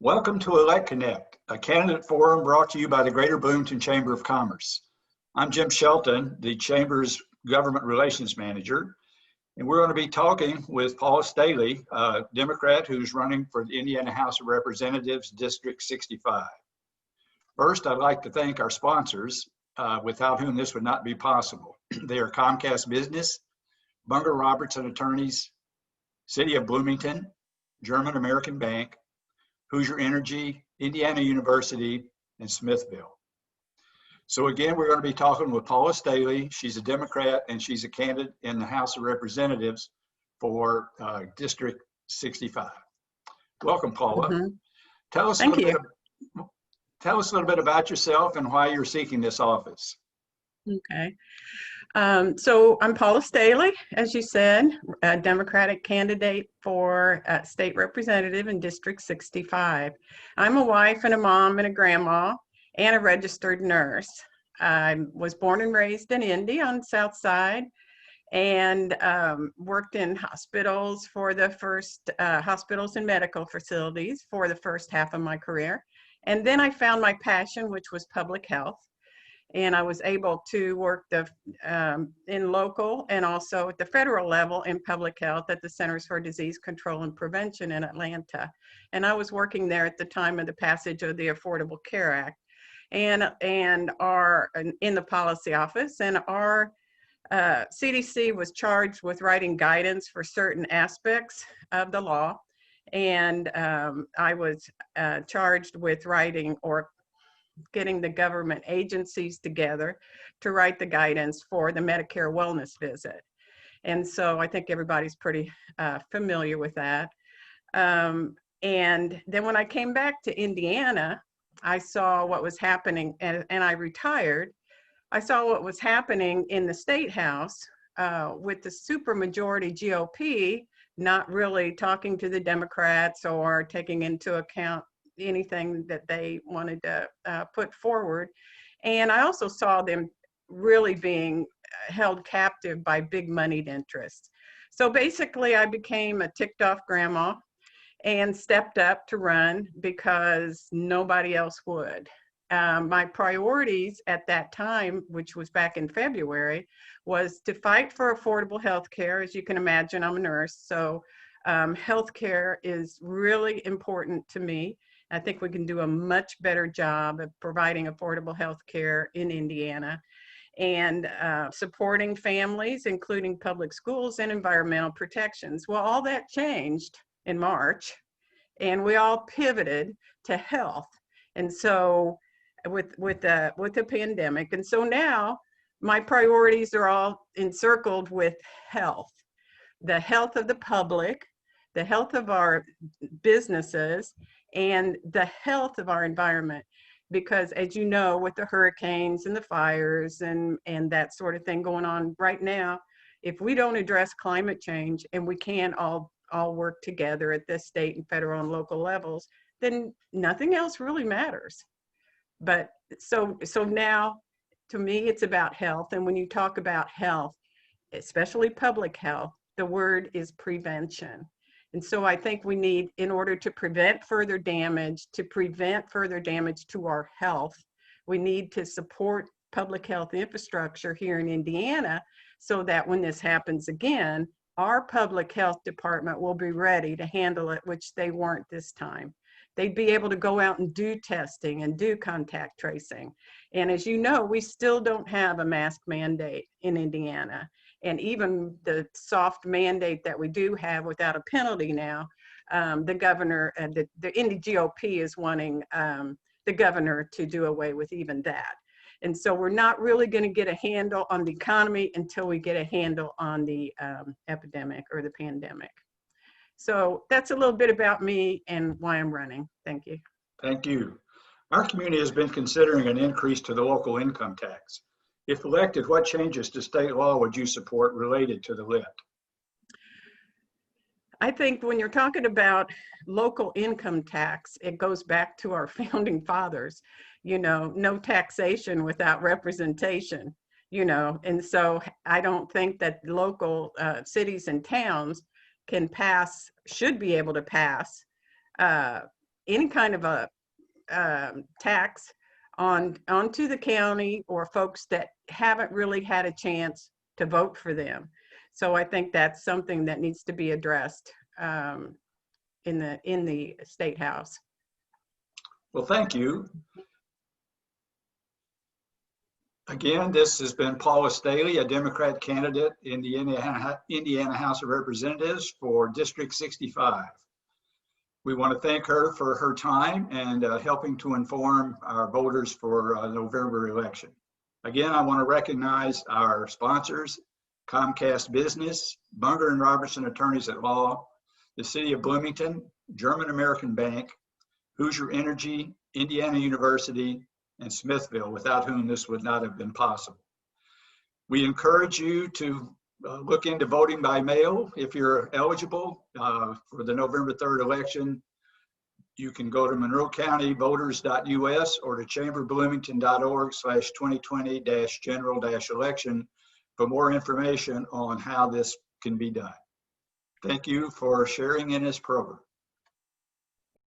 Welcome to Elect Connect, a candidate forum brought to you by the Greater Bloomington Chamber of Commerce. I'm Jim Shelton, the Chamber's Government Relations Manager, and we're going to be talking with Paula Staley, a Democrat who's running for the Indiana House of Representatives, District 65. First, I'd like to thank our sponsors, without whom this would not be possible. They are Comcast Business, Bunger Robertson Attorneys, City of Bloomington, German American Bank, Hoosier Energy, Indiana University, and Smithville. So again, we're going to be talking with Paula Staley. She's a Democrat and she's a candidate in the House of Representatives for District 65. Welcome, Paula. Mm-hmm. Tell us a little bit about yourself and why you're seeking this office. Okay. So I'm Paula Staley, as you said, a Democratic candidate for state representative in District 65. I'm a wife and a mom and a grandma and a registered nurse. I was born and raised in Indy on the South Side and worked in hospitals for the first, hospitals and medical facilities for the first half of my career. And then I found my passion, which was public health. And I was able to work in local and also at the federal level in public health at the Centers for Disease Control and Prevention in Atlanta. And I was working there at the time of the passage of the Affordable Care Act and are in the policy office. And our CDC was charged with writing guidance for certain aspects of the law. And I was charged with writing or getting the government agencies together to write the guidance for the Medicare wellness visit. And so I think everybody's pretty familiar with that. And then when I came back to Indiana, I saw what was happening and I retired. I saw what was happening in the State House with the supermajority GOP not really talking to the Democrats or taking into account anything that they wanted to put forward. And I also saw them really being held captive by big moneyed interests. So basically I became a ticked off grandma and stepped up to run because nobody else would. My priorities at that time, which was back in February, was to fight for affordable health care. As you can imagine, I'm a nurse, so health care is really important to me. I think we can do a much better job of providing affordable health care in Indiana and supporting families, including public schools and environmental protections. Well, all that changed in March, and we all pivoted to health. And so with the pandemic, and so now my priorities are all encircled with health, the health of the public, the health of our businesses, and the health of our environment. Because as you know, with the hurricanes and the fires and that sort of thing going on right now, if we don't address climate change and we can't all work together at the state and federal and local levels, then nothing else really matters. But so now, to me, it's about health. And when you talk about health, especially public health, the word is prevention. And so I think we need, in order to prevent further damage to our health, we need to support public health infrastructure here in Indiana so that when this happens again, our public health department will be ready to handle it, which they weren't this time. They'd be able to go out and do testing and do contact tracing. And as you know, we still don't have a mask mandate in Indiana. And even the soft mandate that we do have without a penalty now, the governor, the Indy GOP is wanting the governor to do away with even that. And so we're not really going to get a handle on the economy until we get a handle on the epidemic or the pandemic. So that's a little bit about me and why I'm running. Thank you. Thank you. Our community has been considering an increase to the local income tax. If elected, what changes to state law would you support related to the LIT? I think when you're talking about local income tax, it goes back to our founding fathers, no taxation without representation, and so I don't think that local cities and towns should be able to pass any kind of a tax onto the county or folks that haven't really had a chance to vote for them. So I think that's something that needs to be addressed in the State House. Well, thank you. Again, this has been Paula Staley, a Democrat candidate in the Indiana House of Representatives for District 65. We want to thank her for her time and helping to inform our voters for November election. Again, I want to recognize our sponsors, Comcast Business, Bunger and Robertson Attorneys at Law, the City of Bloomington, German American Bank, Hoosier Energy, Indiana University, and Smithville, without whom this would not have been possible. We encourage you to look into voting by mail if you're eligible for the November 3rd election. You can go to monroecountyvoters.us or to chamberbloomington.org/2020-general-election for more information on how this can be done. Thank you for sharing in this program.